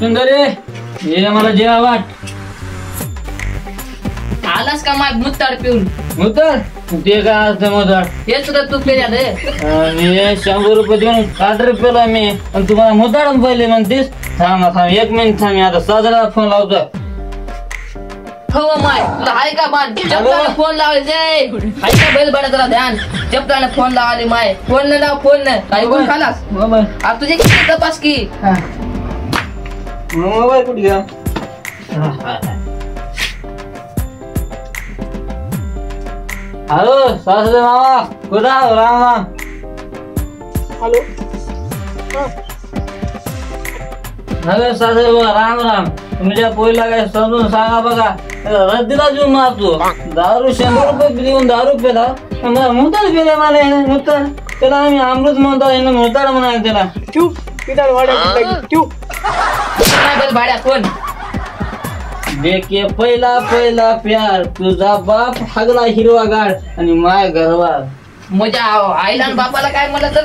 सुंदरे ये मला जेवा वाट आलास का माग मुत्ताड पिऊन मुतर ते काय असतं मुतर हेच तर तू पेल्याले आणि 100 रुपये देऊन काढरे पेला मी आणि तुम्हाला मुताड पहिले म्हणतेस थांब 1 मिनिट थांब आता साजरा फोन लावतो हो माय तुला हाय का बाण जपताना फोन लावायचे हाय का बैल बडा जरा ध्यान जपताना फोन लावाले माय फोन न लाव फोन न काय कोण खालास अब तुझे किती तपास की मोबाईल कुठे घ्या हॅलो सासरे मामा कुठं आहो राम राम हॅलो हॅलो सासरे बघा राम राम तुमच्या पोरीला काय समजून सांगा बघा रद्दीला जीव मारतो दारू 100 रुपये देऊन दारू पेला मला मुताड पेले मला मुताड त्याला आम्ही अमृत म्हणतो मुताड म्हणाल त्याला ठेव पिताड वाड्या ठेव बैल भाड्या कोण देखे पहिला प्यार तुझा बाप हागला हिरवा गाड आणि माय घरवार माझ्या आईला आणि बापाला काय म्हणलं तर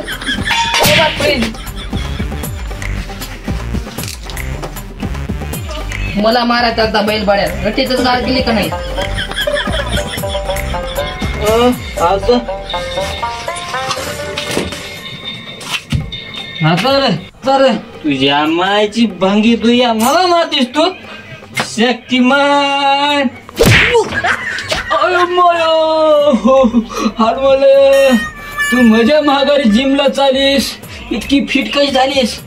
मला मारायचा आता बैल भाड्या रट्टीच गाड केली का नाही असं तर तुझ्या मायची भंगी तू या मला मारतीस तू शक्तिमान हरमले तू माझ्या माघारी जिमला चालीस इतकी फिट कशी झालीस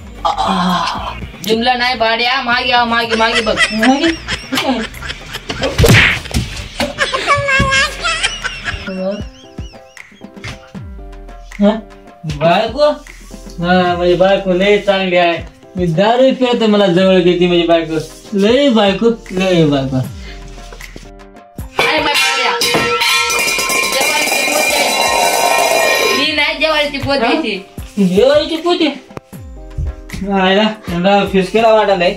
जिमला नाही भाड्या मागे मागे मागे बघ बायको माझी बायको लय चांगली आहे मी दारू पितो मला जवळ घेते माझी बायको लय बायको जेवायची पोत घ्यायची जेवायची पोती फिसकेला वाटायलाय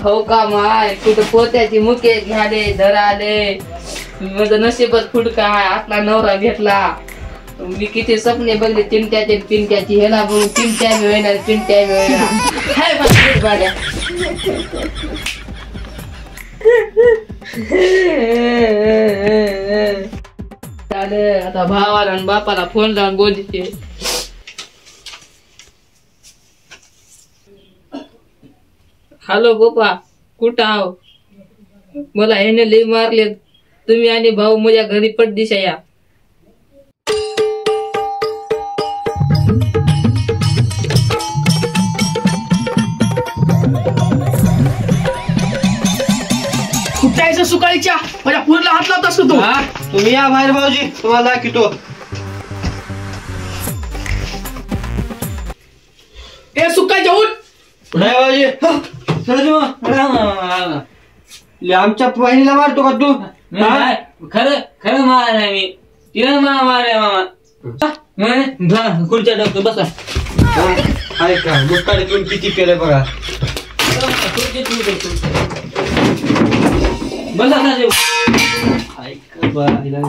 हो का माय कुठं पोत्याची मुके घ्याले धराले माझं नशीबच फुटका आहे आपला नवरा भेटला मी किती स्वप्ने बघले चिमट्याची ह्याला बघून चिमट्या मिळणार हाय भाड्या चालेल आता भावाला आणि बापाला फोन लावून बोलते हॅलो गोपा कुठं आहो मला ह्याने लई मारले तुम्ही आणि भाऊ माझ्या घरी पटदिशा या कुठायचं सुकाळीच्या माझ्या पुरीला हात लावतास तू तुम्ही या बाहेर भाऊजी तुम्हाला दाखवतो ए सुकाळीच्या उठ नाही भाऊजी आमच्या बहिणीला मारतो का तू खरं मार आहे मी तिला मार मामा खुर्च्या टाकतो बसा ऐका मुस्काडी तुम्ही किती केलं बघा बसा ना देऊ ऐका बाईला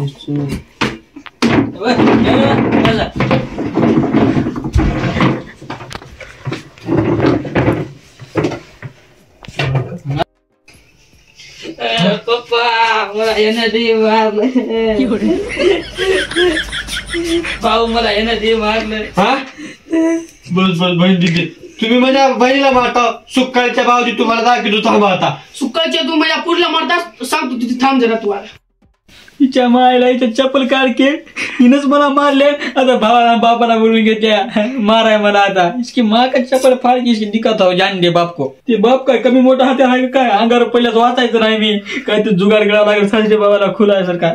पप्पा मला येणं दे मारलं भाऊ मला येणं दे मारलं हा बस बहीण दिदी तुम्ही माझ्या बहिणीला मारता सुकाळीच्या भाऊजी तुम्हाला दाखवतो थांबा आता सुकाळीच्या तू माझ्या पुरीला मारतास सांगतो तिथे थांब जरा तू तिच्या मायला इथं चप्पल काढके हिनच मला मारले आता भावाला बापाला बोलून घेत्या माराय मला आता इसकी माँ का चप्पल फाड़ के इसकी दिखत हो जान दे बाप को ते बाप काय कमी मोठा हात आहे काय अंगावर पहिल्याच वाचायचं नाही मी काय ते जुगाड गिळावं लागेल सासरे बाबाला खुला आहे सरकार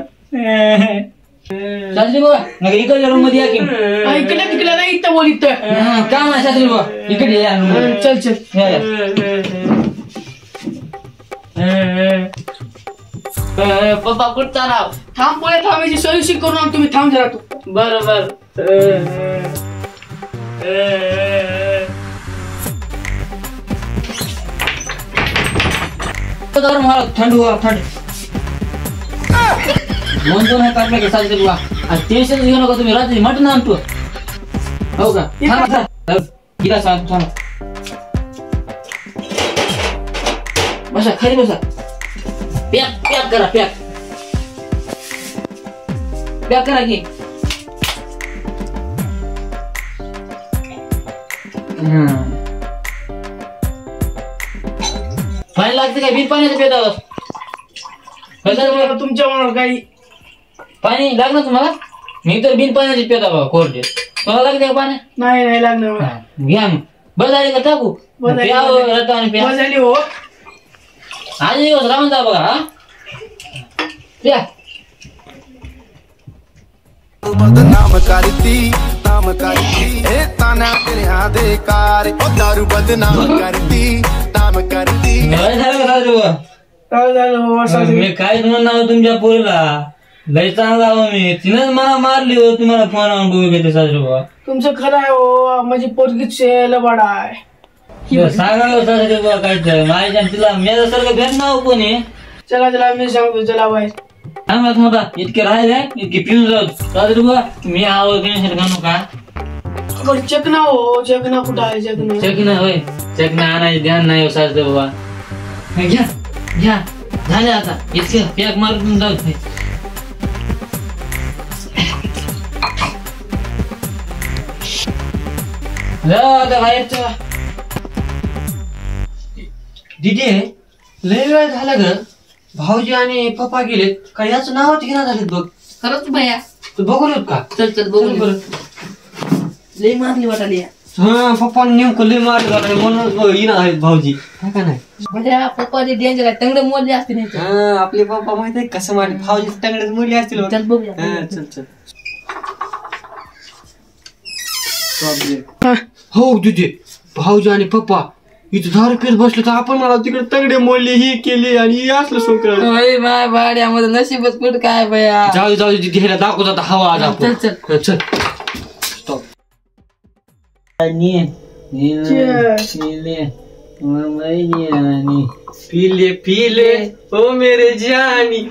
सासरे बाबा नका इकडच्या रूम मध्ये या की इकडे तिकडे नाही इथं बोल इथं काम आहे सासरे बाबा इकडे या चल चल पप्पा कुठचा राव थांब पुढे थांबायची सर्व्हिसिंग करून आण तुम्ही थांब जरा तू बरोबर थंड हुआ थंड दोन आहे काढला की चालते तुला टेन्शन घेऊ नका तुम्ही रात्री मटण आणतो हो का गिरा सांग थांब बसा खाली बसा. पॅक पॅक करा पॅक करा की. पाणी लागते काय? बिन पाण्याचं पेतावर तुमच्या मनावर काही पाणी लागणार तुम्हाला? मी तर बिन पाण्याचे पेता बाबा कोरडे. तुम्हाला लागते का पाणी? नाही लागणार मला. घ्या मग. बस झाली का टाकू? झाली हो. आज दिवस राहून जा बघा. प्या. बदनाम करती ए ताना तेरे दे कार ओ दारू बदनाम करती नाम करती. मी काय म्हणणार तुमच्या पोरीला? लय चांगला हो मी. तिनंच मला मारली हो. तुम्हाला फोन आणून बघू घेते सासू बाबा. तुमचं खरं आहे हो. माझी पोरगीच लबाड आहे. सांगा सासू बाबा काय माझ्या तिला माझ्यासारखं भेट नाव कोणी. चला मी सांगतो. चला बाय. सांगा तुम्हाला इतके राहिले इतके पिऊन जाऊ सासू बाबा. मी आहो टेन्शन घालू का? चकना हो. चकना कुठं आहे? चकना होय. चकना आणायचे ध्यान नाही हो सासू बाबा. घ्या झाले आता. इतके पॅक मारून जाऊ. आता बाहेरचा दिदी लय वेळ झाला ग. भाऊजी आणि पप्पा गेलेत का? याच नावात घेणार झालेत बघ. खरंच भैया. तू बघून येत का? चल बघून लई मारली वाटाली. हा पप्पा नेमकं लय मारले म्हणून येणार आहेत भाऊजी. काय का नाही? भैया पप्पाची डेंजर आहे. तंगडे मोडले असते नाही. आपले पप्पा माहित आहे कसं मारले. भाऊजी तंगडेच मुली असतील. चल बघूया. चल हो तुझे भाऊजी आणि पप्पा इथे दारू पीत बसले तर आपण मला तिकडे तंगडे मोडले ही केली आणि असलं सोकरा. माय भाड्यामध्ये नशीबच कुठं काय भैया. जाऊ तिथे ह्याला दाखवत आता हवा आज आपण. चल स्टॉप. पीले ओ मेरे जानी.